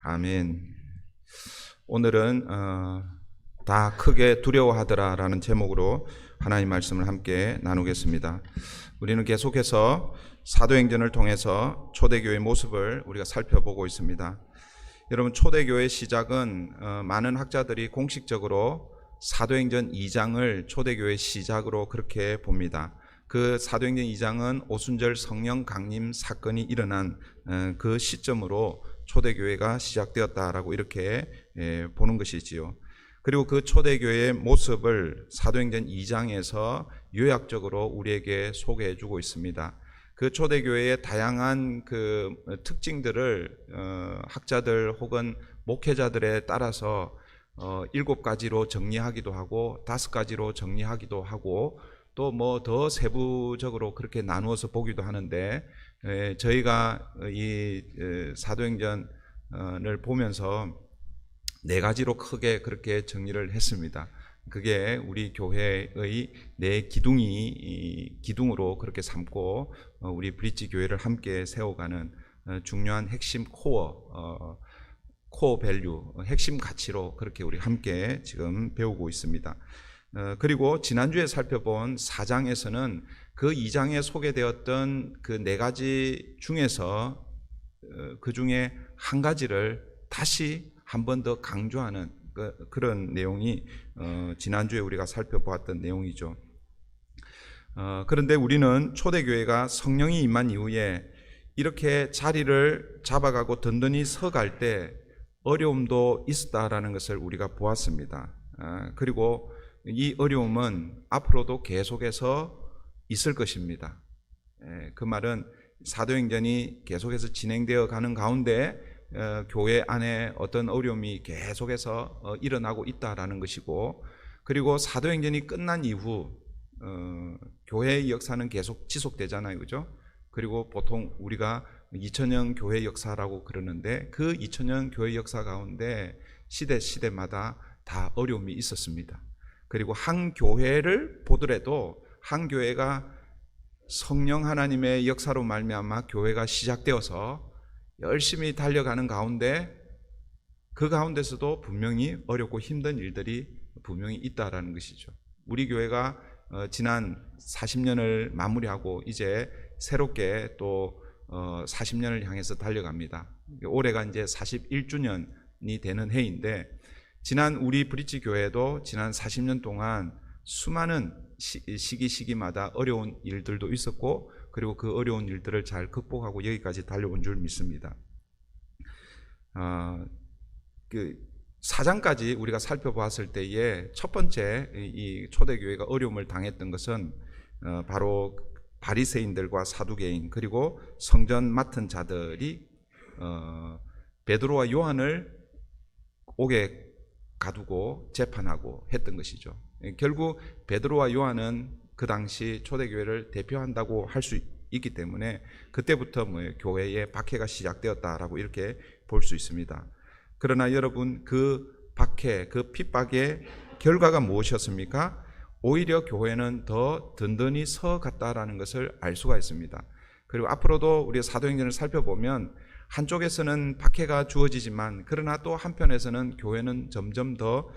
아멘. 오늘은 다 크게 두려워하더라라는 제목으로 하나님 말씀을 함께 나누겠습니다. 우리는 계속해서 사도행전을 통해서 초대교회의 모습을 우리가 살펴보고 있습니다. 여러분, 초대교회의 시작은 많은 학자들이 공식적으로 사도행전 2장을 초대교회의 시작으로 그렇게 봅니다. 그 사도행전 2장은 오순절 성령 강림 사건이 일어난 그 시점으로 초대교회가 시작되었다라고 이렇게 보는 것이지요. 그리고 그 초대교회의 모습을 사도행전 2장에서 요약적으로 우리에게 소개해 주고 있습니다. 그 초대교회의 다양한 그 특징들을 학자들 혹은 목회자들에 따라서 7가지로 정리하기도 하고 5가지로 정리하기도 하고 또 뭐 더 세부적으로 그렇게 나누어서 보기도 하는데, 저희가 이 사도행전을 보면서 4가지로 크게 그렇게 정리를 했습니다. 그게 우리 교회의 기둥으로 그렇게 삼고 우리 브릿지 교회를 함께 세워가는 중요한 핵심 코어 밸류, 핵심 가치로 그렇게 우리 함께 지금 배우고 있습니다. 그리고 지난주에 살펴본 4장에서는 그 2장에 소개되었던 그 4가지 중에서 그 중에 한 가지를 다시 한 번 더 강조하는 그런 내용이 지난주에 우리가 살펴보았던 내용이죠. 그런데 우리는 초대교회가 성령이 임한 이후에 이렇게 자리를 잡아가고 든든히 서갈 때 어려움도 있었다라는 것을 우리가 보았습니다. 그리고 이 어려움은 앞으로도 계속해서 있을 것입니다. 그 말은 사도행전이 계속해서 진행되어 가는 가운데 교회 안에 어떤 어려움이 계속해서 일어나고 있다라는 것이고, 그리고 사도행전이 끝난 이후 교회의 역사는 계속 지속되잖아요, 그죠? 그리고 보통 우리가 2000년 교회 역사라고 그러는데 그 2000년 교회 역사 가운데 시대마다 다 어려움이 있었습니다. 그리고 한 교회를 보더라도 한 교회가 성령 하나님의 역사로 말미암아 교회가 시작되어서 열심히 달려가는 가운데 그 가운데서도 분명히 어렵고 힘든 일들이 분명히 있다라는 것이죠. 우리 교회가 지난 40년을 마무리하고 이제 새롭게 또 40년을 향해서 달려갑니다. 올해가 이제 41주년이 되는 해인데, 지난 우리 브릿지 교회도 지난 40년 동안 수많은 시기마다 어려운 일들도 있었고, 그리고 그 어려운 일들을 잘 극복하고 여기까지 달려온 줄 믿습니다. 그 4장까지 우리가 살펴보았을 때에 첫 번째 이 초대교회가 어려움을 당했던 것은 바로 바리새인들과 사두개인 그리고 성전 맡은 자들이 베드로와 요한을 옥에 가두고 재판하고 했던 것이죠. 결국 베드로와 요한은 그 당시 초대교회를 대표한다고 할 수 있기 때문에 그때부터 교회의 박해가 시작되었다라고 이렇게 볼 수 있습니다. 그러나 여러분, 그 박해, 그 핍박의 결과가 무엇이었습니까? 오히려 교회는 더 든든히 서갔다라는 것을 알 수가 있습니다. 그리고 앞으로도 우리 사도행전을 살펴보면 한쪽에서는 박해가 주어지지만 그러나 또 한편에서는 교회는 점점 더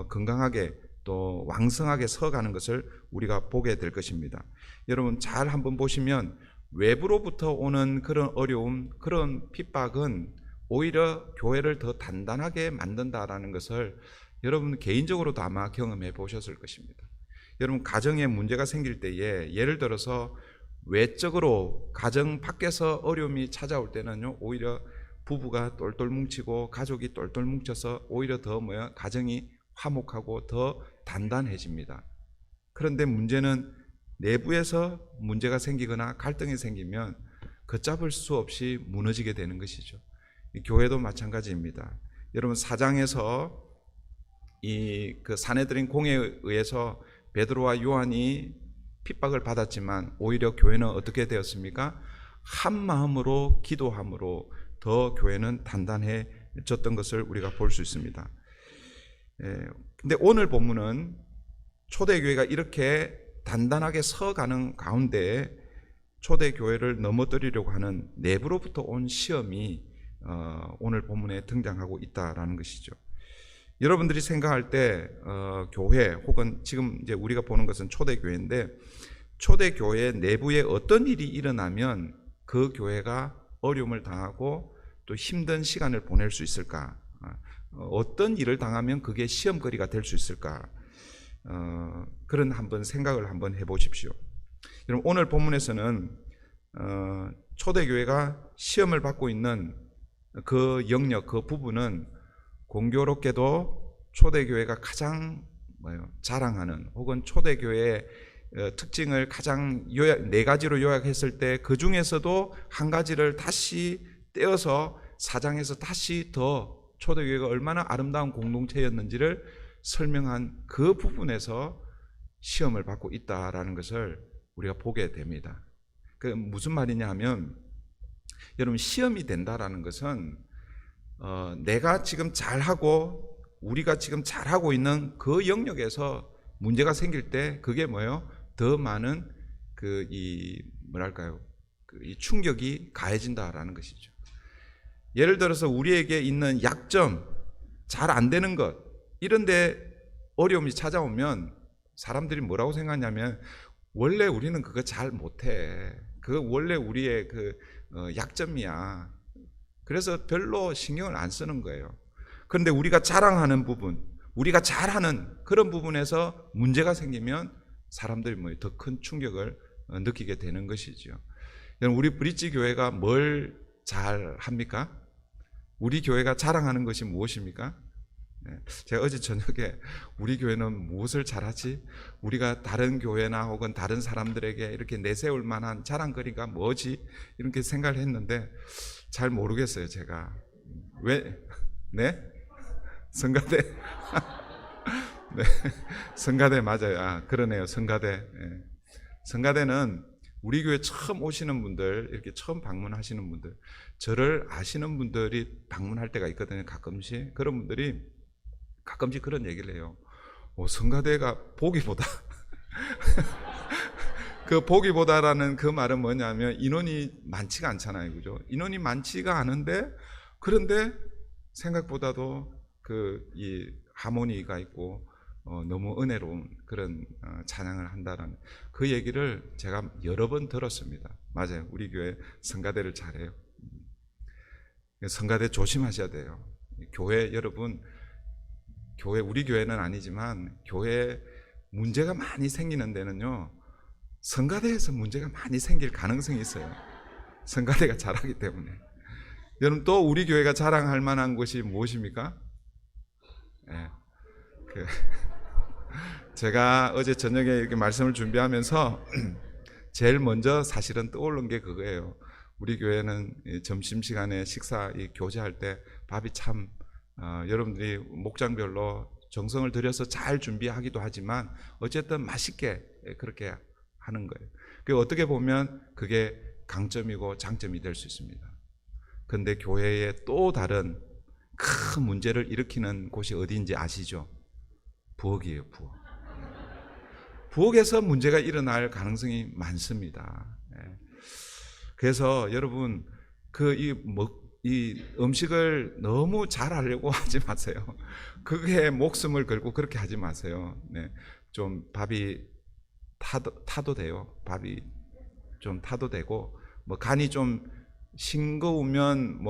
건강하게 또 왕성하게 서가는 것을 우리가 보게 될 것입니다. 여러분, 잘 한번 보시면 외부로부터 오는 그런 어려움, 그런 핍박은 오히려 교회를 더 단단하게 만든다라는 것을 여러분 개인적으로도 아마 경험해 보셨을 것입니다. 여러분, 가정에 문제가 생길 때에 예를 들어서 외적으로 가정 밖에서 어려움이 찾아올 때는요, 오히려 부부가 똘똘 뭉치고 가족이 똘똘 뭉쳐서 오히려 더 가정이 화목하고 더 단단해집니다. 그런데 문제는 내부에서 문제가 생기거나 갈등이 생기면 걷잡을 수 없이 무너지게 되는 것이죠. 교회도 마찬가지입니다. 여러분, 4장에서 그 사내들인 공회에 의해서 베드로와 요한이 핍박을 받았지만 오히려 교회는 어떻게 되었습니까? 한 마음으로 기도함으로 더 교회는 단단해졌던 것을 우리가 볼 수 있습니다. 근데 오늘 본문은 초대교회가 이렇게 단단하게 서가는 가운데 초대교회를 넘어뜨리려고 하는 내부로부터 온 시험이 오늘 본문에 등장하고 있다라는 것이죠. 여러분들이 생각할 때 교회 혹은 지금 이제 우리가 보는 것은 초대교회인데, 초대교회 내부에 어떤 일이 일어나면 그 교회가 어려움을 당하고 또 힘든 시간을 보낼 수 있을까? 어떤 일을 당하면 그게 시험거리가 될 수 있을까? 그런 한번 생각을 한번 해보십시오. 여러분, 오늘 본문에서는 초대교회가 시험을 받고 있는 그 영역, 그 부분은 공교롭게도 초대교회가 가장 자랑하는, 혹은 초대교회의 특징을 가장 네 가지로 요약했을 때 그 중에서도 한 가지를 다시 떼어서 4장에서 다시 더 초대교회가 얼마나 아름다운 공동체였는지를 설명한 그 부분에서 시험을 받고 있다라는 것을 우리가 보게 됩니다. 그 무슨 말이냐 하면, 여러분, 시험이 된다라는 것은 내가 지금 잘하고 우리가 지금 잘하고 있는 그 영역에서 문제가 생길 때 그게 뭐예요? 더 많은 이 충격이 가해진다라는 것이죠. 예를 들어서 우리에게 있는 약점, 잘 안 되는 것, 이런데 어려움이 찾아오면 사람들이 뭐라고 생각하냐면, 원래 우리는 그거 잘 못해. 그거 원래 우리의 약점이야. 그래서 별로 신경을 안 쓰는 거예요. 그런데 우리가 자랑하는 부분, 우리가 잘하는 그런 부분에서 문제가 생기면 사람들이 더 큰 충격을 느끼게 되는 것이죠. 우리 브릿지 교회가 뭘 잘합니까? 우리 교회가 자랑하는 것이 무엇입니까? 제가 어제 저녁에 우리 교회는 무엇을 잘하지? 우리가 다른 교회나 혹은 다른 사람들에게 이렇게 내세울 만한 자랑거리가 뭐지? 이렇게 생각을 했는데 잘 모르겠어요, 제가. 왜? 네? 성가대? 네, 성가대 맞아요. 그러네요, 성가대. 성가대는 우리 교회 처음 오시는 분들, 이렇게 처음 방문하시는 분들, 저를 아시는 분들이 방문할 때가 있거든요, 가끔씩. 그런 분들이 가끔씩 그런 얘기를 해요. 성가대가 보기보다 그 보기보다라는 그 말은 뭐냐면, 인원이 많지가 않잖아요, 그죠? 인원이 많지가 않은데, 그런데 생각보다도 이 하모니가 있고 너무 은혜로운 그런 찬양을 한다는 그 얘기를 제가 여러 번 들었습니다. 맞아요, 우리 교회 성가대를 잘해요. 성가대 조심하셔야 돼요. 교회, 여러분, 우리 교회는 아니지만 교회 문제가 많이 생기는 데는요, 성가대에서 문제가 많이 생길 가능성이 있어요. 성가대가 잘하기 때문에. 여러분, 또 우리 교회가 자랑할 만한 것이 무엇입니까? 제가 어제 저녁에 이렇게 말씀을 준비하면서 제일 먼저 사실은 떠오른 게 그거예요. 우리 교회는 점심시간에 식사 교제할 때 밥이 참 여러분들이 목장별로 정성을 들여서 잘 준비하기도 하지만 어쨌든 맛있게 그렇게 하는 거예요. 어떻게 보면 그게 강점이고 장점이 될 수 있습니다. 그런데 교회에 또 다른 큰 문제를 일으키는 곳이 어디인지 아시죠? 부엌이에요, 부엌. 부엌에서 문제가 일어날 가능성이 많습니다. 그래서 여러분, 이 음식을 너무 잘하려고 하지 마세요. 그게 목숨을 걸고 그렇게 하지 마세요. 좀 밥이 타도 돼요. 밥이 좀 타도 되고, 간이 좀 싱거우면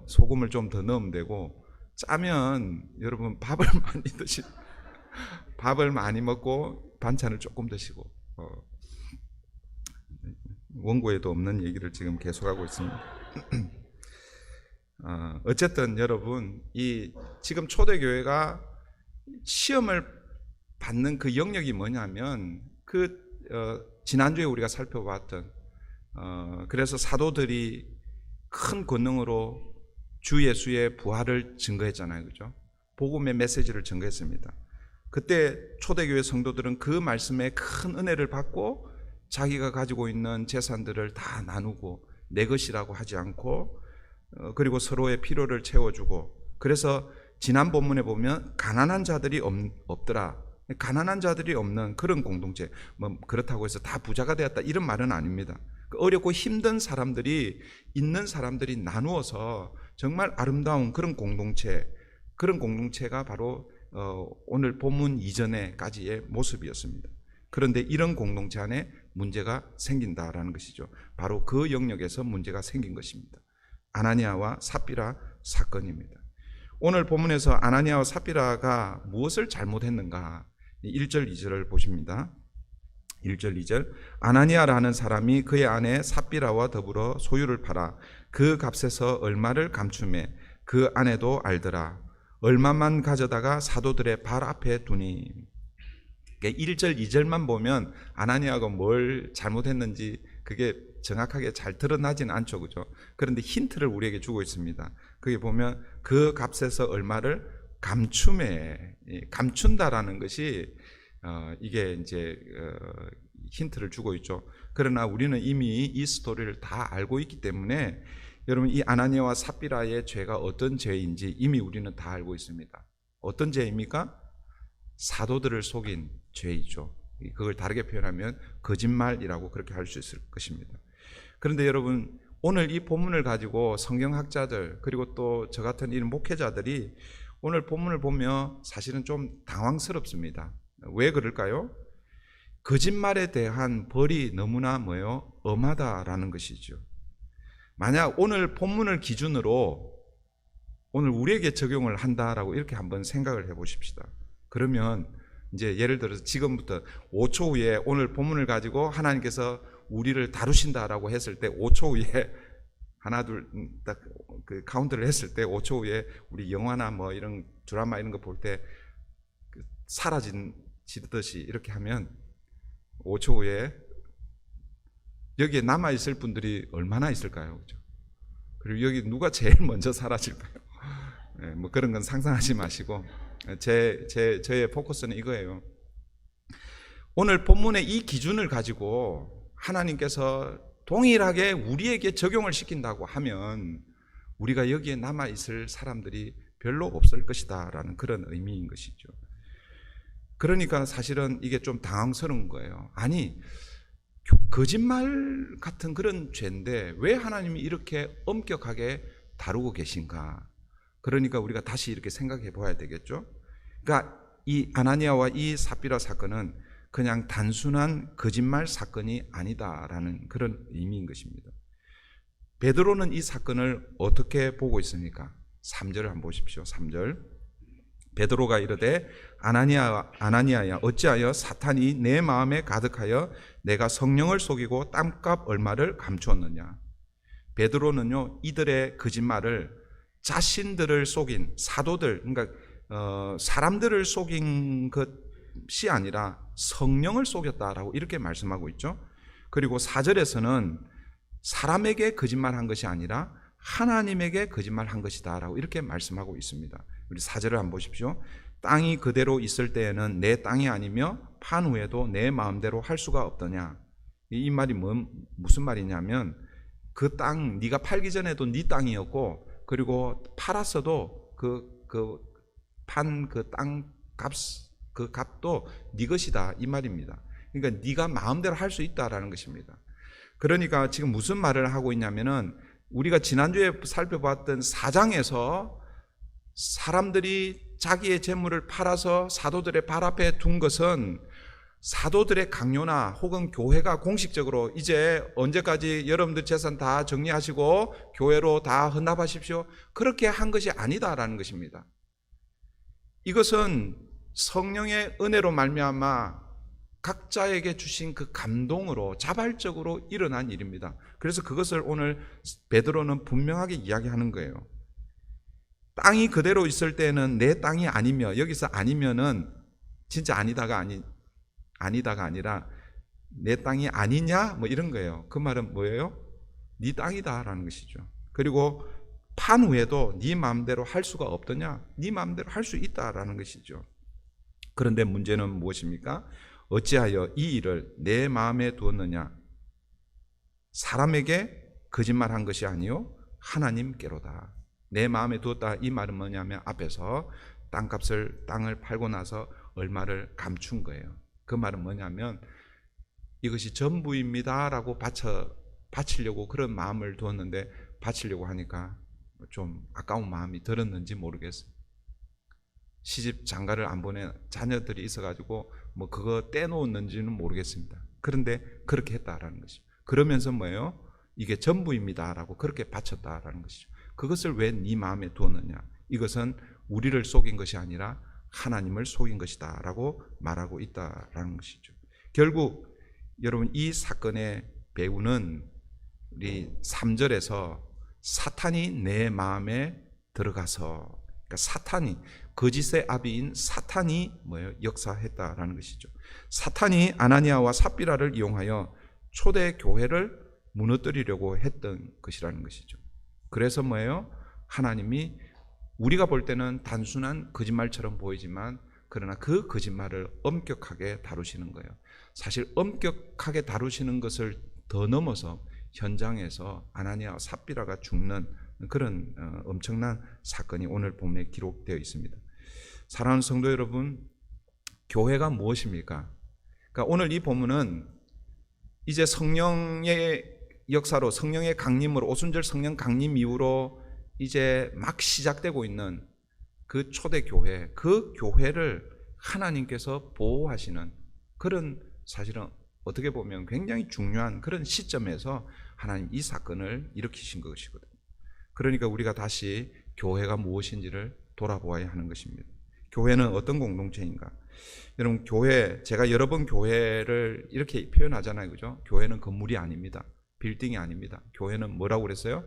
소금을 좀 더 넣으면 되고, 짜면 여러분 밥을 많이 먹고 반찬을 조금 드시고, 원고에도 없는 얘기를 지금 계속하고 있습니다. 어쨌든 여러분, 지금 초대교회가 시험을 받는 그 영역이 뭐냐면, 지난주에 우리가 살펴봤던, 그래서 사도들이 큰 권능으로 주 예수의 부활을 증거했잖아요, 그죠? 복음의 메시지를 증거했습니다. 그때 초대교회 성도들은 그 말씀에 큰 은혜를 받고 자기가 가지고 있는 재산들을 다 나누고 내 것이라고 하지 않고, 그리고 서로의 필요를 채워주고, 그래서 지난 본문에 보면 가난한 자들이 없더라. 가난한 자들이 없는 그런 공동체, 그렇다고 해서 다 부자가 되었다 이런 말은 아닙니다. 어렵고 힘든 사람들이 있는 사람들이 나누어서 정말 아름다운 그런 공동체가 바로 오늘 본문 이전에까지의 모습이었습니다. 그런데 이런 공동체 안에 문제가 생긴다라는 것이죠. 바로 그 영역에서 문제가 생긴 것입니다. 아나니아와 삽비라 사건입니다. 오늘 본문에서 아나니아와 삽비라가 무엇을 잘못했는가? 1절 2절을 보십니다. 1절 2절 아나니아라는 사람이 그의 아내 삽비라와 더불어 소유를 팔아 그 값에서 얼마를 감추매 그 아내도 알더라. 얼마만 가져다가 사도들의 발 앞에 두니. 1절 2절만 보면 아나니아가 뭘 잘못했는지 그게 정확하게 잘 드러나지는 않죠, 그죠? 그런데 힌트를 우리에게 주고 있습니다. 거기 보면 그 값에서 얼마를 감춘다라는 것이 이게 이제 힌트를 주고 있죠. 그러나 우리는 이미 이 스토리를 다 알고 있기 때문에 여러분 이 아나니아와 삽비라의 죄가 어떤 죄인지 이미 우리는 다 알고 있습니다. 어떤 죄입니까? 사도들을 속인 죄이죠. 그걸 다르게 표현하면 거짓말이라고 그렇게 할 수 있을 것입니다. 그런데 여러분 오늘 이 본문을 가지고 성경학자들 그리고 또 저 같은 이런 목회자들이 오늘 본문을 보며 사실은 좀 당황스럽습니다. 왜 그럴까요? 거짓말에 대한 벌이 너무나 엄하다라는 것이죠. 만약 오늘 본문을 기준으로 오늘 우리에게 적용을 한다라고 이렇게 한번 생각을 해보십시다. 그러면 이제 예를 들어서 지금부터 5초 후에 오늘 본문을 가지고 하나님께서 우리를 다루신다라고 했을 때 5초 후에 하나 둘 딱 그 카운트를 했을 때 5초 후에 우리 영화나 뭐 이런 드라마 이런 거 볼 때 사라지듯이 이렇게 하면 5초 후에 여기에 남아 있을 분들이 얼마나 있을까요? 그죠? 그리고 여기 누가 제일 먼저 사라질까요? 네, 뭐 그런 건 상상하지 마시고 저의 포커스는 이거예요. 오늘 본문의 이 기준을 가지고 하나님께서 동일하게 우리에게 적용을 시킨다고 하면 우리가 여기에 남아있을 사람들이 별로 없을 것이다 라는 그런 의미인 것이죠. 그러니까 사실은 이게 좀 당황스러운 거예요. 아니 거짓말 같은 그런 죄인데 왜 하나님이 이렇게 엄격하게 다루고 계신가? 그러니까 우리가 다시 이렇게 생각해 봐야 되겠죠. 그러니까 이 아나니아와 이 삽비라 사건은 그냥 단순한 거짓말 사건이 아니다라는 그런 의미인 것입니다. 베드로는 이 사건을 어떻게 보고 있습니까? 3절을 한번 보십시오. 3절 베드로가 이르되 아나니아야 어찌하여 사탄이 내 마음에 가득하여 내가 성령을 속이고 땅값 얼마를 감추었느냐. 베드로는요 이들의 거짓말을 자신들을 속인 사도들 그러니까 사람들을 속인 것이 아니라 성령을 속였다라고 이렇게 말씀하고 있죠. 그리고 4절에서는 사람에게 거짓말한 것이 아니라 하나님에게 거짓말한 것이다라고 이렇게 말씀하고 있습니다. 우리 4절을 한번 보십시오. 땅이 그대로 있을 때에는 내 땅이 아니며 판 후에도 내 마음대로 할 수가 없더냐. 이 말이 무슨 말이냐면 그 땅 네가 팔기 전에도 네 땅이었고 그리고 팔았어도 판 그 땅 그 값도 네 것이다 이 말입니다. 그러니까 네가 마음대로 할 수 있다라는 것입니다. 그러니까 지금 무슨 말을 하고 있냐면은 우리가 지난주에 살펴봤던 4장에서 사람들이 자기의 재물을 팔아서 사도들의 발 앞에 둔 것은 사도들의 강요나 혹은 교회가 공식적으로 이제 언제까지 여러분들 재산 다 정리하시고 교회로 다 헌납하십시오 그렇게 한 것이 아니다라는 것입니다. 이것은 성령의 은혜로 말미암아 각자에게 주신 그 감동으로 자발적으로 일어난 일입니다. 그래서 그것을 오늘 베드로는 분명하게 이야기하는 거예요. 땅이 그대로 있을 때는 내 땅이 아니며 여기서 아니면은 진짜 아니다가 아니라 내 땅이 아니냐 뭐 이런 거예요. 그 말은 뭐예요? 네 땅이다라는 것이죠. 그리고 판 후에도 네 마음대로 할 수가 없더냐? 네 마음대로 할 수 있다라는 것이죠. 그런데 문제는 무엇입니까? 어찌하여 이 일을 내 마음에 두었느냐? 사람에게 거짓말한 것이 아니요 하나님께로다. 내 마음에 두었다 이 말은 뭐냐면 앞에서 땅을 팔고 나서 얼마를 감춘 거예요. 그 말은 뭐냐면 이것이 전부입니다라고 바치려고 그런 마음을 두었는데 바치려고 하니까 좀 아까운 마음이 들었는지 모르겠어요. 시집 장가를 안 보낸 자녀들이 있어가지고 뭐 그거 떼놓았는지는 모르겠습니다. 그런데 그렇게 했다라는 것이죠. 그러면서 뭐예요? 이게 전부입니다라고 그렇게 바쳤다라는 것이죠. 그것을 왜 네 마음에 두었느냐? 이것은 우리를 속인 것이 아니라 하나님을 속인 것이다라고 말하고 있다라는 것이죠. 결국 여러분 이 사건의 배우는 우리 3절에서 사탄이 내 마음에 들어가서, 그러니까 사탄이, 거짓의 아비인 사탄이 뭐예요? 역사했다라는 것이죠. 사탄이 아나니아와 삽비라를 이용하여 초대 교회를 무너뜨리려고 했던 것이라는 것이죠. 그래서 뭐예요? 하나님이 우리가 볼 때는 단순한 거짓말처럼 보이지만 그러나 그 거짓말을 엄격하게 다루시는 거예요. 사실 엄격하게 다루시는 것을 더 넘어서 현장에서 아나니아와 삽비라가 죽는 그런 엄청난 사건이 오늘 본문에 기록되어 있습니다. 사랑하는 성도 여러분, 교회가 무엇입니까? 그러니까 오늘 이 본문은 이제 성령의 역사로, 성령의 강림으로, 오순절 성령 강림 이후로 이제 막 시작되고 있는 그 초대 교회, 그 교회를 하나님께서 보호하시는 그런, 사실은 어떻게 보면 굉장히 중요한 그런 시점에서 하나님 이 사건을 일으키신 것이거든요. 그러니까 우리가 다시 교회가 무엇인지를 돌아보아야 하는 것입니다. 교회는 어떤 공동체인가? 여러분, 교회, 제가 여러 번 교회를 이렇게 표현하잖아요, 그죠? 교회는 건물이 아닙니다. 빌딩이 아닙니다. 교회는 뭐라고 그랬어요?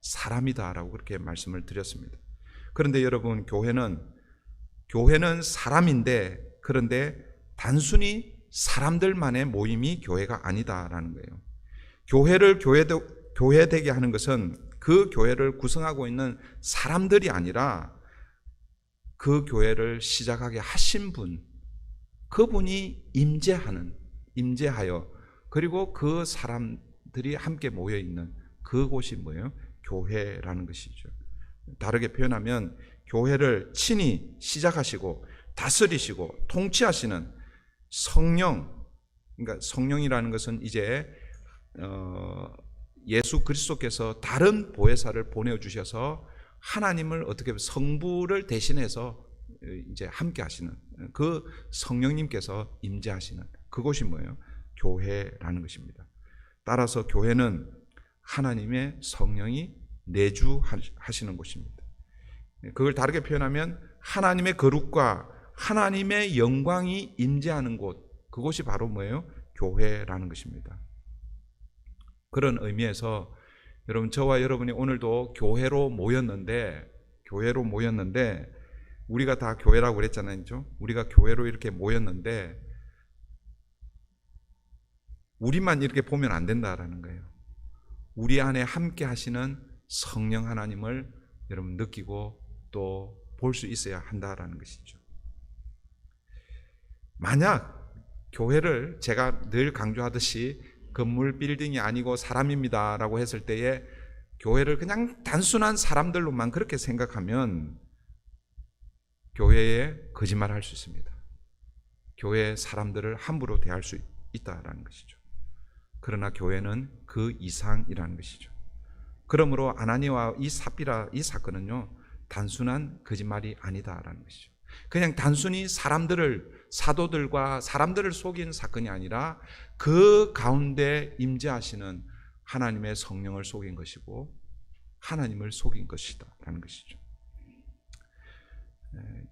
사람이다라고 그렇게 말씀을 드렸습니다. 그런데 여러분, 교회는 사람인데, 그런데 단순히 사람들만의 모임이 교회가 아니다라는 거예요. 교회를 교회되게 하는 것은 그 교회를 구성하고 있는 사람들이 아니라 그 교회를 시작하게 하신 분, 그분이 임재하여 그리고 그 사람들이 함께 모여 있는 그곳이 뭐예요? 교회라는 것이죠. 다르게 표현하면 교회를 친히 시작하시고 다스리시고 통치하시는 성령, 그러니까 성령이라는 것은 이제 예수 그리스도께서 다른 보혜사를 보내주셔서 하나님을 어떻게 보면 성부를 대신해서 이제 함께 하시는 그 성령님께서 임재하시는 그곳이 뭐예요? 교회라는 것입니다. 따라서 교회는 하나님의 성령이 내주하시는 곳입니다. 그걸 다르게 표현하면 하나님의 거룩과 하나님의 영광이 임재하는 곳, 그곳이 바로 뭐예요? 교회라는 것입니다. 그런 의미에서 여러분, 저와 여러분이 오늘도 교회로 모였는데 우리가 다 교회라고 그랬잖아요. 우리가 교회로 이렇게 모였는데 우리만 이렇게 보면 안 된다라는 거예요. 우리 안에 함께 하시는 성령 하나님을 여러분 느끼고 또 볼 수 있어야 한다라는 것이죠. 만약 교회를 제가 늘 강조하듯이 건물 빌딩이 아니고 사람입니다라고 했을 때에 교회를 그냥 단순한 사람들로만 그렇게 생각하면 교회에 거짓말할 수 있습니다. 교회의 사람들을 함부로 대할 수 있다라는 것이죠. 그러나 교회는 그 이상이라는 것이죠. 그러므로 아나니아와 이 삽비라 이 사건은요, 단순한 거짓말이 아니다라는 것이죠. 그냥 단순히 사도들과 사람들을 속인 사건이 아니라 그 가운데 임재하시는 하나님의 성령을 속인 것이고 하나님을 속인 것이다라는 것이죠.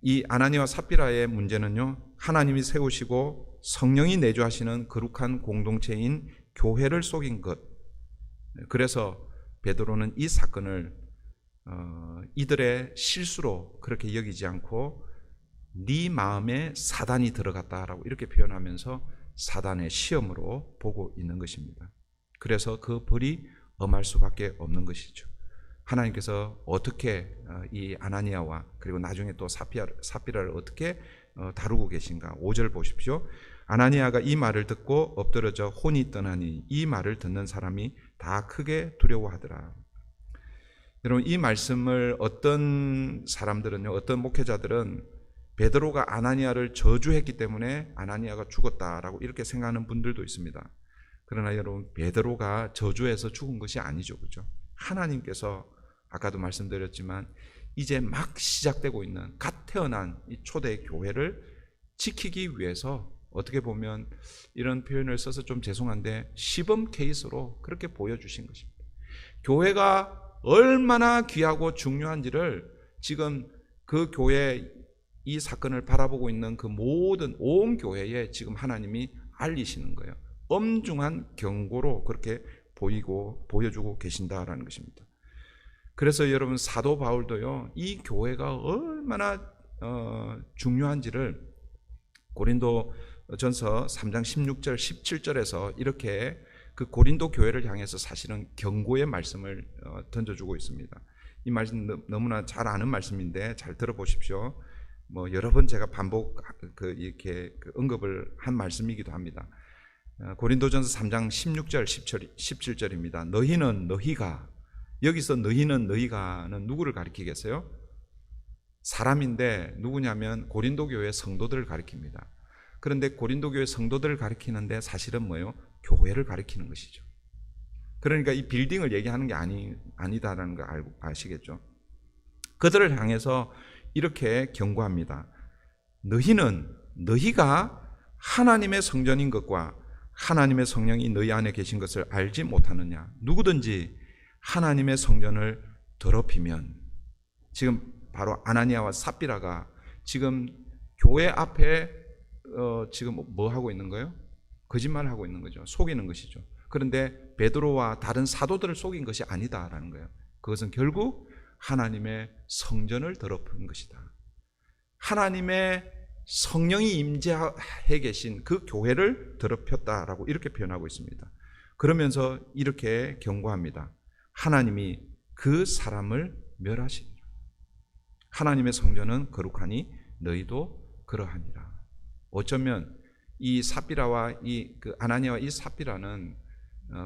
이 아나니아와 삽비라의 문제는요, 하나님이 세우시고 성령이 내주하시는 거룩한 공동체인 교회를 속인 것. 그래서 베드로는 이 사건을 이들의 실수로 그렇게 여기지 않고 네 마음에 사단이 들어갔다라고 이렇게 표현하면서 사단의 시험으로 보고 있는 것입니다. 그래서 그 벌이 엄할 수밖에 없는 것이죠. 하나님께서 어떻게 이 아나니아와 그리고 나중에 또 삽비라를 어떻게 다루고 계신가? 5절 보십시오. 아나니아가 이 말을 듣고 엎드러져 혼이 떠나니 이 말을 듣는 사람이 다 크게 두려워하더라. 여러분, 이 말씀을 어떤 사람들은요, 어떤 목회자들은 베드로가 아나니아를 저주했기 때문에 아나니아가 죽었다라고 이렇게 생각하는 분들도 있습니다. 그러나 여러분, 베드로가 저주해서 죽은 것이 아니죠, 그죠? 하나님께서 아까도 말씀드렸지만 이제 막 시작되고 있는 갓 태어난 이 초대 교회를 지키기 위해서 어떻게 보면 이런 표현을 써서 좀 죄송한데 시범 케이스로 그렇게 보여주신 것입니다. 교회가 얼마나 귀하고 중요한지를 지금 그 교회 이 사건을 바라보고 있는 그 모든 온 교회에 지금 하나님이 알리시는 거예요. 엄중한 경고로 그렇게 보여주고 계신다라는 것입니다. 그래서 여러분 사도 바울도요, 이 교회가 얼마나 중요한지를 고린도전서 3장 16절 17절에서 이렇게 그 고린도 교회를 향해서 사실은 경고의 말씀을 던져주고 있습니다. 이 말씀 너무나 잘 아는 말씀인데 잘 들어보십시오. 뭐 여러 번 제가 반복 이렇게 언급을 한 말씀이기도 합니다. 고린도전서 3장 16절 17절입니다. 너희가 여기서 너희가는 누구를 가리키겠어요? 사람인데 누구냐면 고린도 교회 성도들을 가리킵니다. 그런데 고린도 교회 성도들을 가리키는데 사실은 뭐예요? 교회를 가리키는 것이죠. 그러니까 이 빌딩을 얘기하는 게 아니다라는 거 아시겠죠? 그들을 향해서 이렇게 경고합니다. 너희가 하나님의 성전인 것과 하나님의 성령이 너희 안에 계신 것을 알지 못하느냐? 누구든지 하나님의 성전을 더럽히면, 지금 바로 아나니아와 삽비라가 지금 교회 앞에 지금 뭐 하고 있는 거예요? 거짓말을 하고 있는 거죠. 속이는 것이죠. 그런데 베드로와 다른 사도들을 속인 것이 아니다라는 거예요. 그것은 결국 하나님의 성전을 더럽힌 것이다. 하나님의 성령이 임재해 계신 그 교회를 더럽혔다라고 이렇게 표현하고 있습니다. 그러면서 이렇게 경고합니다. 하나님이 그 사람을 멸하시리라. 하나님의 성전은 거룩하니 너희도 그러하니라. 어쩌면 이 삽비라와 아나니아와 이 삽비라는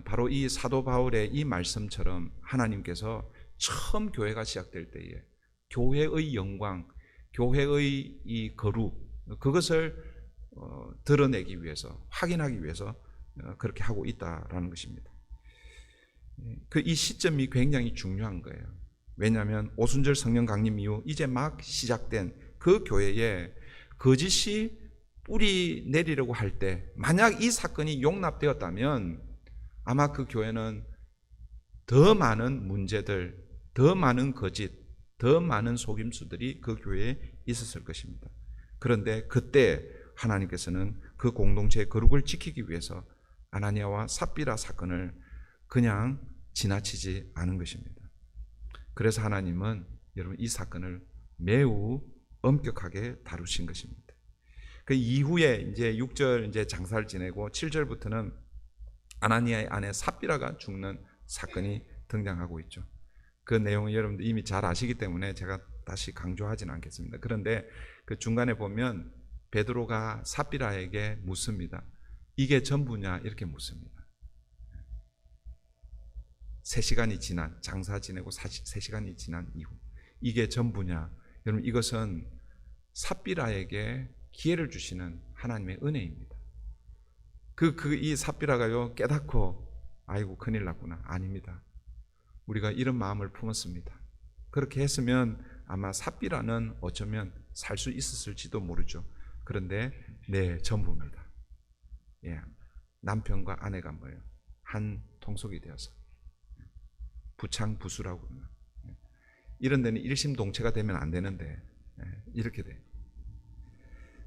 바로 이 사도 바울의 이 말씀처럼 하나님께서 처음 교회가 시작될 때에 교회의 영광, 교회의 이 거룩, 그것을 드러내기 위해서, 확인하기 위해서 그렇게 하고 있다라는 것입니다. 이 시점이 굉장히 중요한 거예요. 왜냐하면 오순절 성령 강림 이후 이제 막 시작된 그 교회에 거짓이 뿌리 내리려고 할 때, 만약 이 사건이 용납되었다면 아마 그 교회는 더 많은 문제들, 더 많은 거짓, 더 많은 속임수들이 그 교회에 있었을 것입니다. 그런데 그때 하나님께서는 그 공동체의 거룩을 지키기 위해서 아나니아와 삽비라 사건을 그냥 지나치지 않은 것입니다. 그래서 하나님은 여러분 이 사건을 매우 엄격하게 다루신 것입니다. 그 이후에 이제 6절 이제 장사를 지내고 7절부터는 아나니아의 아내 삽비라가 죽는 사건이 등장하고 있죠. 그 내용은 여러분들 이미 잘 아시기 때문에 제가 다시 강조하지는 않겠습니다. 그런데 그 중간에 보면 베드로가 삽비라에게 묻습니다. 이게 전부냐? 이렇게 묻습니다. 3시간이 지난, 장사 지내고 3시간이 지난 이후 이게 전부냐? 여러분 이것은 삽비라에게 기회를 주시는 하나님의 은혜입니다. 이 삽비라가요 깨닫고 아이고 큰일 났구나. 아닙니다. 우리가 이런 마음을 품었습니다. 그렇게 했으면 아마 삽비라는 어쩌면 살 수 있었을지도 모르죠. 그런데 네, 전부입니다. 예, 남편과 아내가 뭐예요? 한 통속이 되어서 부창부수라고 이런 데는 일심동체가 되면 안 되는데 이렇게 돼.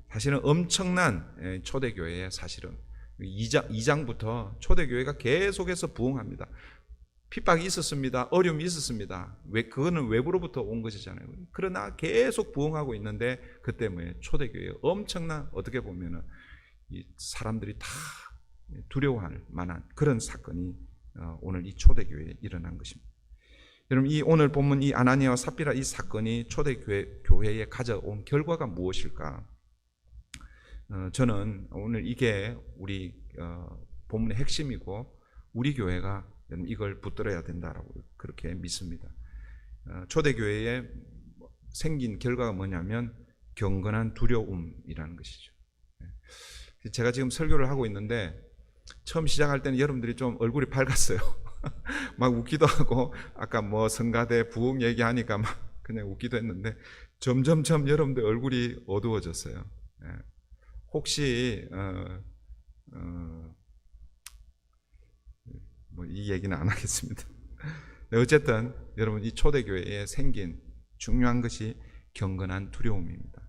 사실은 엄청난 초대교회에 사실은 2장부터 초대교회가 계속해서 부흥합니다. 핍박이 있었습니다. 어려움이 있었습니다. 그거는 외부로부터 온 것이잖아요. 그러나 계속 부흥하고 있는데 그때 초대교회에 엄청난 어떻게 보면은 이 사람들이 다 두려워할 만한 그런 사건이 오늘 이 초대교회에 일어난 것입니다. 여러분 이 오늘 본문 이 아나니아와 삽비라 이 사건이 초대교회에 가져온 결과가 무엇일까? 저는 오늘 이게 우리 본문의 핵심이고 우리 교회가 이걸 붙들어야 된다라고 그렇게 믿습니다. 초대교회에 생긴 결과가 뭐냐면 경건한 두려움이라는 것이죠. 제가 지금 설교를 하고 있는데 처음 시작할 때는 여러분들이 좀 얼굴이 밝았어요. 막 웃기도 하고 아까 뭐 성가대 부흥 얘기하니까 막 그냥 웃기도 했는데 점점점 여러분들 얼굴이 어두워졌어요. 예. 혹시 뭐 이 얘기는 안 하겠습니다. 네, 어쨌든 여러분 이 초대교회에 생긴 중요한 것이 경건한 두려움입니다.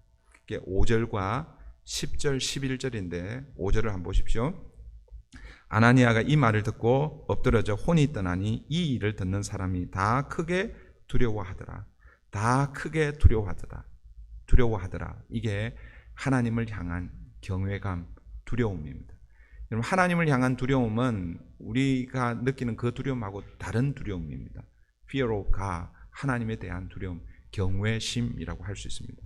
이게 5절과 10절, 11절인데 5절을 한번 보십시오. 아나니아가 이 말을 듣고 엎드려져 혼이 떠나니 이 일을 듣는 사람이 다 크게 두려워하더라. 다 크게 두려워하더라. 이게 하나님을 향한 경외감, 두려움입니다. 여러분, 하나님을 향한 두려움은 우리가 느끼는 그 두려움하고 다른 두려움입니다. Fear of God, 하나님에 대한 두려움, 경외심이라고 할 수 있습니다.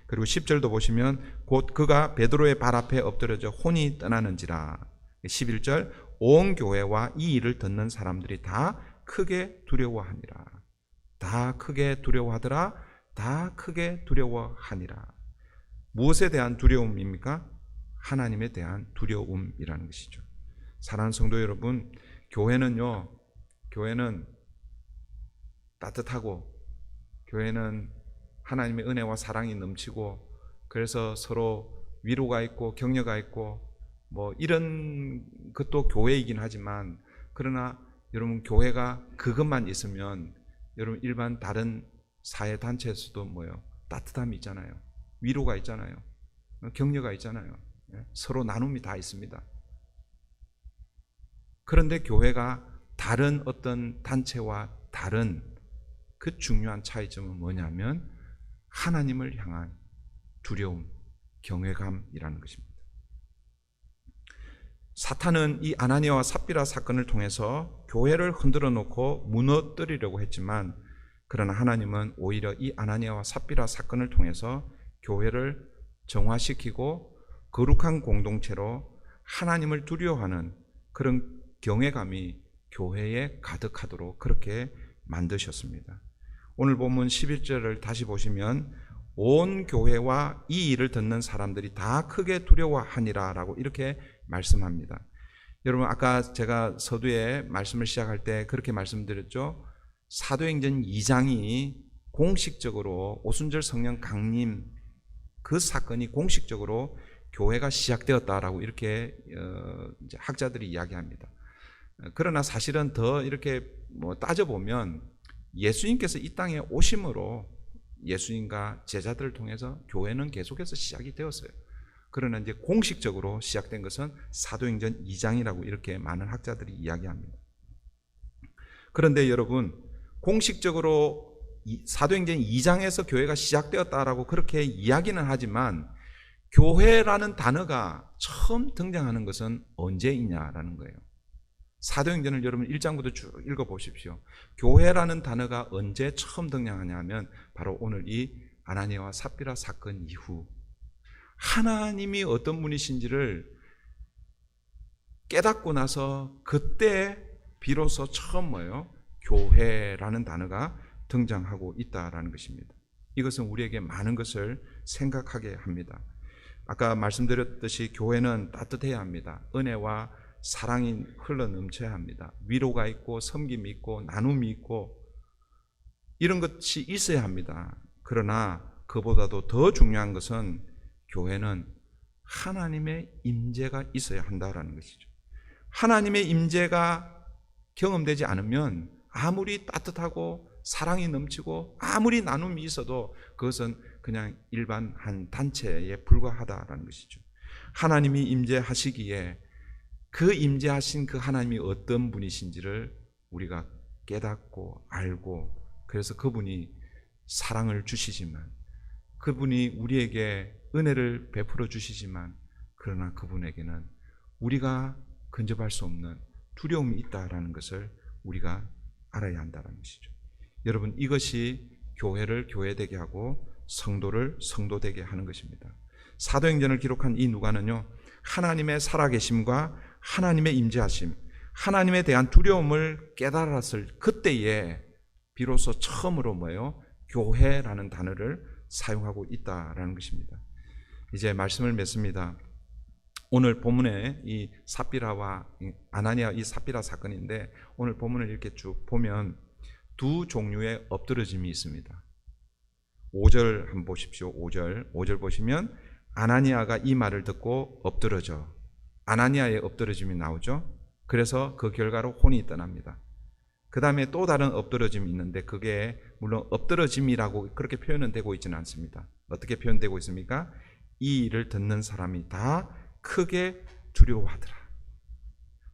그리고 10절도 보시면 곧 그가 베드로의 발 앞에 엎드려져 혼이 떠나는지라. 11절 온 교회와 이 일을 듣는 사람들이 다 크게 두려워하니라. 다 크게 두려워하더라. 다 크게 두려워하니라. 무엇에 대한 두려움입니까? 하나님에 대한 두려움이라는 것이죠. 사랑하는 성도 여러분, 교회는 따뜻하고 교회는 하나님의 은혜와 사랑이 넘치고 그래서 서로 위로가 있고 격려가 있고 뭐 이런 것도 교회이긴 하지만 그러나 여러분 교회가 그것만 있으면 여러분 일반 다른 사회 단체에서도 뭐요? 따뜻함이 있잖아요. 위로가 있잖아요. 격려가 있잖아요. 서로 나눔이 다 있습니다. 그런데 교회가 다른 어떤 단체와 다른 그 중요한 차이점은 뭐냐면 하나님을 향한 두려움, 경외감이라는 것입니다. 사탄은 이 아나니아와 삽비라 사건을 통해서 교회를 흔들어 놓고 무너뜨리려고 했지만 그러나 하나님은 오히려 이 아나니아와 삽비라 사건을 통해서 교회를 정화시키고 거룩한 공동체로 하나님을 두려워하는 그런 경외감이 교회에 가득하도록 그렇게 만드셨습니다. 오늘 본문 11절을 다시 보시면 온 교회와 이 일을 듣는 사람들이 다 크게 두려워하니라 라고 이렇게 말씀합니다. 여러분 아까 제가 서두에 말씀을 시작할 때 그렇게 말씀드렸죠. 사도행전 2장이 공식적으로 오순절 성령 강림 그 사건이 공식적으로 교회가 시작되었다라고 이렇게 이제 학자들이 이야기합니다. 그러나 사실은 더 이렇게 뭐 따져보면 예수님께서 이 땅에 오심으로 예수님과 제자들을 통해서 교회는 계속해서 시작이 되었어요. 그러나 이제 공식적으로 시작된 것은 사도행전 2장이라고 이렇게 많은 학자들이 이야기합니다. 그런데 여러분 공식적으로 사도행전 2장에서 교회가 시작되었다라고 그렇게 이야기는 하지만 교회라는 단어가 처음 등장하는 것은 언제이냐라는 거예요. 사도행전을 여러분 1장부터 쭉 읽어보십시오. 교회라는 단어가 언제 처음 등장하냐면 바로 오늘 이 아나니아와 삽비라 사건 이후 하나님이 어떤 분이신지를 깨닫고 나서 그때 비로소 처음 뭐예요? 교회라는 단어가 등장하고 있다라는 것입니다. 이것은 우리에게 많은 것을 생각하게 합니다. 아까 말씀드렸듯이 교회는 따뜻해야 합니다. 은혜와 사랑이 흘러넘쳐야 합니다. 위로가 있고 섬김이 있고 나눔이 있고 이런 것이 있어야 합니다. 그러나 그보다도 더 중요한 것은 교회는 하나님의 임재가 있어야 한다라는 것이죠. 하나님의 임재가 경험되지 않으면 아무리 따뜻하고 사랑이 넘치고 아무리 나눔이 있어도 그것은 그냥 일반 한 단체에 불과하다라는 것이죠. 하나님이 임재하시기에 그 임재하신 그 하나님이 어떤 분이신지를 우리가 깨닫고 알고 그래서 그분이 사랑을 주시지만 그분이 우리에게 은혜를 베풀어 주시지만 그러나 그분에게는 우리가 근접할 수 없는 두려움이 있다라는 것을 우리가 알아야 한다는 것이죠. 여러분 이것이 교회를 교회되게 하고 성도를 성도되게 하는 것입니다. 사도행전을 기록한 이 누가는요 하나님의 살아계심과 하나님의 임재하심, 하나님에 대한 두려움을 깨달았을 그때에 비로소 처음으로 뭐예요? 교회라는 단어를 사용하고 있다라는 것입니다. 이제 말씀을 맺습니다. 오늘 본문에 이 삽비라와 아나니아 이 삽비라 사건인데 오늘 본문을 이렇게 쭉 보면 두 종류의 엎드러짐이 있습니다. 5절 한번 보십시오. 5절 보시면 아나니아가 이 말을 듣고 엎드러져. 아나니아의 엎드러짐이 나오죠. 그래서 그 결과로 혼이 떠납니다. 그 다음에 또 다른 엎드러짐이 있는데 그게 물론 엎드러짐이라고 그렇게 표현은 되고 있지는 않습니다. 어떻게 표현되고 있습니까? 이 일을 듣는 사람이 다 크게 두려워하더라.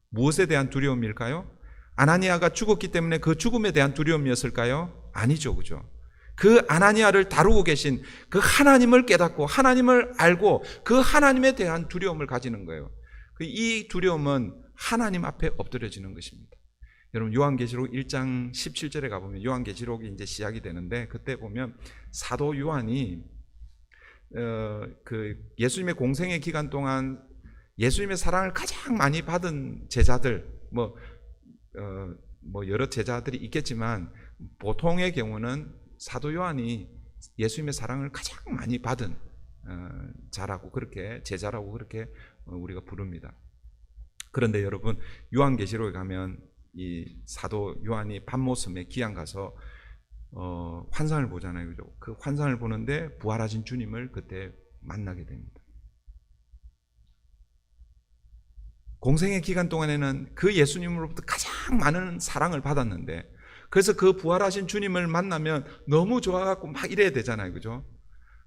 무엇에 대한 두려움일까요? 아나니아가 죽었기 때문에 그 죽음에 대한 두려움이었을까요? 아니죠, 그죠? 그 아나니아를 다루고 계신 그 하나님을 깨닫고 하나님을 알고 그 하나님에 대한 두려움을 가지는 거예요. 이 두려움은 하나님 앞에 엎드려지는 것입니다. 여러분 요한계시록 1장 17절에 가보면 요한계시록이 이제 시작이 되는데 그때 보면 사도 요한이 그 예수님의 공생의 기간 동안 예수님의 사랑을 가장 많이 받은 제자들 뭐 여러 제자들이 있겠지만 보통의 경우는 사도 요한이 예수님의 사랑을 가장 많이 받은 자라고 그렇게 제자라고 그렇게 우리가 부릅니다. 그런데 여러분 요한계시록에 가면 이 사도 요한이 밤모섬에 기양 가서 환상을 보잖아요, 그죠? 그 환상을 보는데 부활하신 주님을 그때 만나게 됩니다. 공생의 기간 동안에는 그 예수님으로부터 가장 많은 사랑을 받았는데 그래서 그 부활하신 주님을 만나면 너무 좋아갖고 막 이래야 되잖아요, 그죠?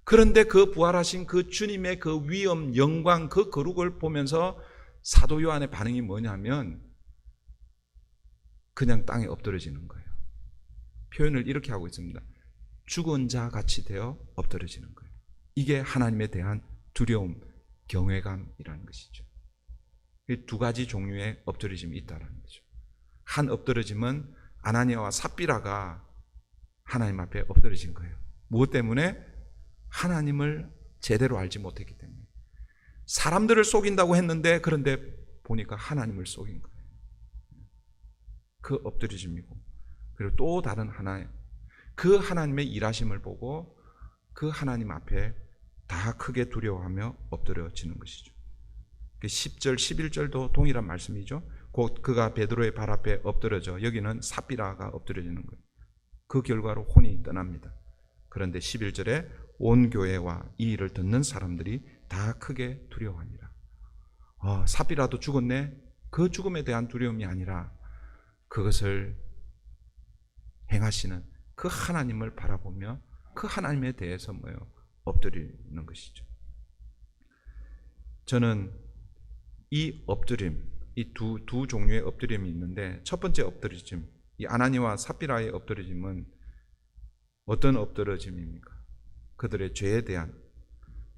그런데 그 부활하신 그 주님의 그 위엄, 영광, 그 거룩을 보면서 사도 요한의 반응이 뭐냐면 그냥 땅에 엎드러지는 거예요. 표현을 이렇게 하고 있습니다. 죽은 자 같이 되어 엎드러지는 거예요. 이게 하나님에 대한 두려움, 경외감이라는 것이죠. 두 가지 종류의 엎드러짐이 있다는 거죠. 한 엎드러짐은 아나니아와 삽비라가 하나님 앞에 엎드러진 거예요. 무엇 때문에? 하나님을 제대로 알지 못했기 때문에. 사람들을 속인다고 했는데 그런데 보니까 하나님을 속인 거예요. 그 엎드러짐이고, 그리고 또 다른 하나의 그 하나님의 일하심을 보고 그 하나님 앞에 다 크게 두려워하며 엎드려지는 것이죠. 10절, 11절도 동일한 말씀이죠. 곧 그가 베드로의 발 앞에 엎드려져, 여기는 삽비라가 엎드려지는 거예요. 그 결과로 혼이 떠납니다. 그런데 11절에 온 교회와 이 일을 듣는 사람들이 다 크게 두려워하니라. 삽비라도 죽었네? 그 죽음에 대한 두려움이 아니라 그것을 행하시는 그 하나님을 바라보며 그 하나님에 대해서 엎드리는 것이죠. 저는 이 엎드림, 이 두 종류의 엎드림이 있는데 첫 번째 엎드러짐, 이 아나니와 삽비라의 엎드러짐은 어떤 엎드러짐입니까? 그들의 죄에 대한,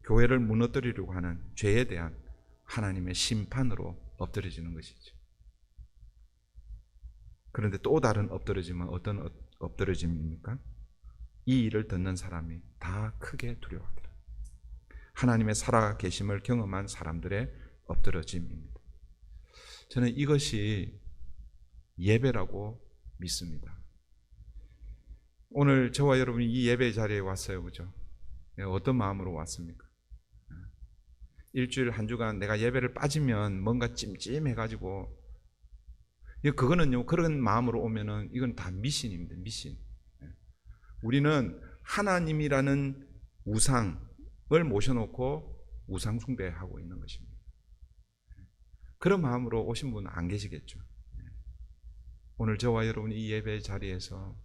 교회를 무너뜨리려고 하는 죄에 대한 하나님의 심판으로 엎드려지는 것이죠. 그런데 또 다른 엎드러짐은 어떤 엎드러짐입니까? 이 일을 듣는 사람이 다 크게 두려워하더라. 하나님의 살아계심을 경험한 사람들의 엎드러짐입니다. 저는 이것이 예배라고 믿습니다. 오늘 저와 여러분이 이 예배 자리에 왔어요, 그죠? 어떤 마음으로 왔습니까? 일주일 한 주간 내가 예배를 빠지면 뭔가 찜찜해가지고, 그거는요, 그런 마음으로 오면은 이건 다 미신입니다, 미신. 우리는 하나님이라는 우상을 모셔놓고 우상 숭배하고 있는 것입니다. 그런 마음으로 오신 분은 안 계시겠죠. 오늘 저와 여러분이 이 예배 자리에서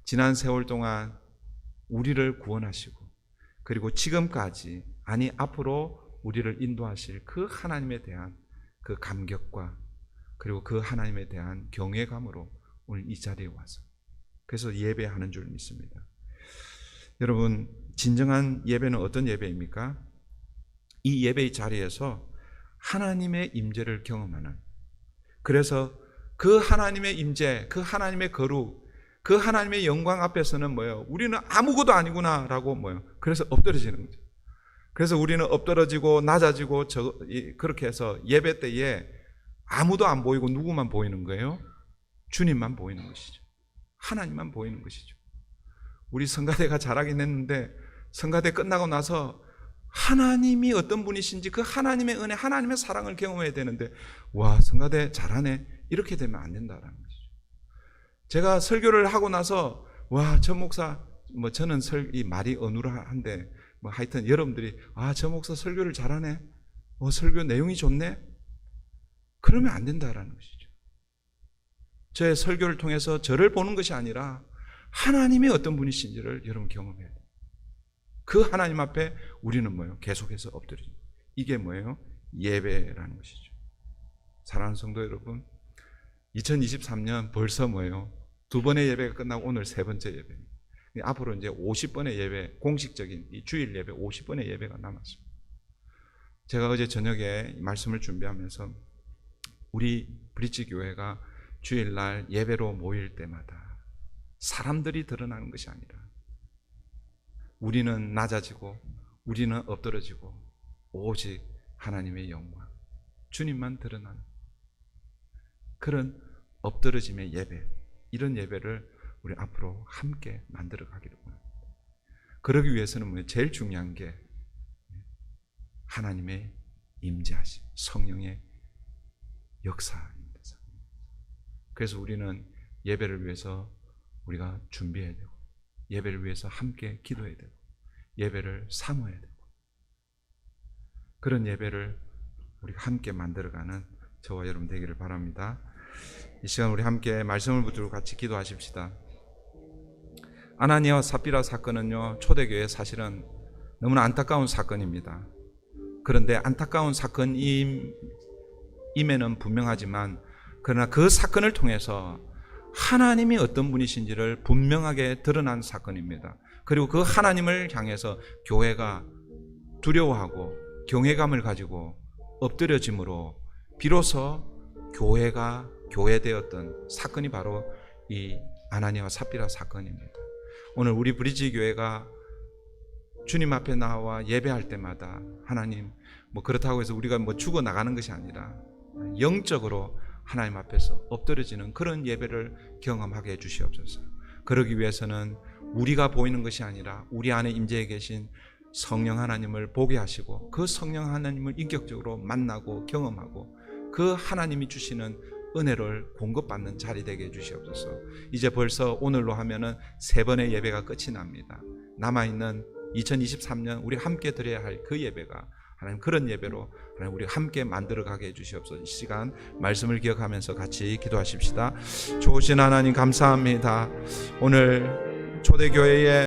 지난 세월 동안 우리를 구원하시고 그리고 지금까지, 아니 앞으로 우리를 인도하실 그 하나님에 대한 그 감격과 그리고 그 하나님에 대한 경외감으로 오늘 이 자리에 와서 그래서 예배하는 줄 믿습니다. 여러분, 진정한 예배는 어떤 예배입니까? 이 예배의 자리에서 하나님의 임재를 경험하는, 그래서 그 하나님의 임재, 그 하나님의 거룩, 그 하나님의 영광 앞에서는 우리는 아무것도 아니구나라고 그래서 엎드러지는 거죠. 그래서 우리는 엎드러지고 낮아지고 그렇게 해서 예배 때에 아무도 안 보이고 누구만 보이는 거예요? 주님만 보이는 것이죠. 하나님만 보이는 것이죠. 우리 성가대가 잘하긴 했는데 성가대 끝나고 나서 하나님이 어떤 분이신지 그 하나님의 은혜, 하나님의 사랑을 경험해야 되는데, 와, 성가대 잘하네, 이렇게 되면 안 된다라는 것이죠. 제가 설교를 하고 나서 와, 저 목사, 뭐 저는 이 말이 어눌한데 뭐 하여튼 여러분들이 저 목사 설교를 잘하네, 설교 내용이 좋네, 그러면 안 된다라는 것이죠. 저의 설교를 통해서 저를 보는 것이 아니라 하나님이 어떤 분이신지를 여러분 경험해야 돼요. 그 하나님 앞에 우리는 뭐예요? 계속해서 엎드리죠. 이게 뭐예요? 예배라는 것이죠. 사랑하는 성도 여러분, 2023년 벌써 뭐예요? 2번의 예배가 끝나고 오늘 3번째 예배입니다. 앞으로 이제 50번의 예배, 공식적인 이 주일 예배 50번의 예배가 남았습니다. 제가 어제 저녁에 말씀을 준비하면서 우리 브릿지 교회가 주일날 예배로 모일 때마다 사람들이 드러나는 것이 아니라 우리는 낮아지고 우리는 엎드러지고 오직 하나님의 영광, 주님만 드러나는 그런 엎드러짐의 예배, 이런 예배를 우리 앞으로 함께 만들어 가기를 원합니다. 그러기 위해서는 제일 중요한 게 하나님의 임재하심, 성령의 역사입니다. 그래서 우리는 예배를 위해서 우리가 준비해야 되고, 예배를 위해서 함께 기도해야 되고, 예배를 사모해야 되고, 그런 예배를 우리가 함께 만들어가는 저와 여러분 되기를 바랍니다. 이 시간 우리 함께 말씀을 붙들고 같이 기도하십시다. 아나니아와 삽비라 사건은요, 초대교회 사실은 너무나 안타까운 사건입니다. 그런데 안타까운 사건임에는 분명하지만, 그러나 그 사건을 통해서 하나님이 어떤 분이신지를 분명하게 드러난 사건입니다. 그리고 그 하나님을 향해서 교회가 두려워하고 경외감을 가지고 엎드려짐으로 비로소 교회가 교회되었던 사건이 바로 이 아나니아와 삽비라 사건입니다. 오늘 우리 브릿지 교회가 주님 앞에 나와 예배할 때마다 하나님, 그렇다고 해서 우리가 죽어 나가는 것이 아니라 영적으로 하나님 앞에서 엎드려지는 그런 예배를 경험하게 해주시옵소서. 그러기 위해서는 우리가 보이는 것이 아니라 우리 안에 임재해 계신 성령 하나님을 보게 하시고, 그 성령 하나님을 인격적으로 만나고 경험하고 그 하나님이 주시는 은혜를 공급받는 자리 되게 해주시옵소서. 이제 벌써 오늘로 하면은 3번의 예배가 끝이 납니다. 남아있는 2023년 우리 함께 드려야 할 그 예배가 하나님 그런 예배로 하나님 우리 함께 만들어가게 해주시옵소서. 이 시간 말씀을 기억하면서 같이 기도하십시다. 좋으신 하나님 감사합니다. 오늘 초대교회에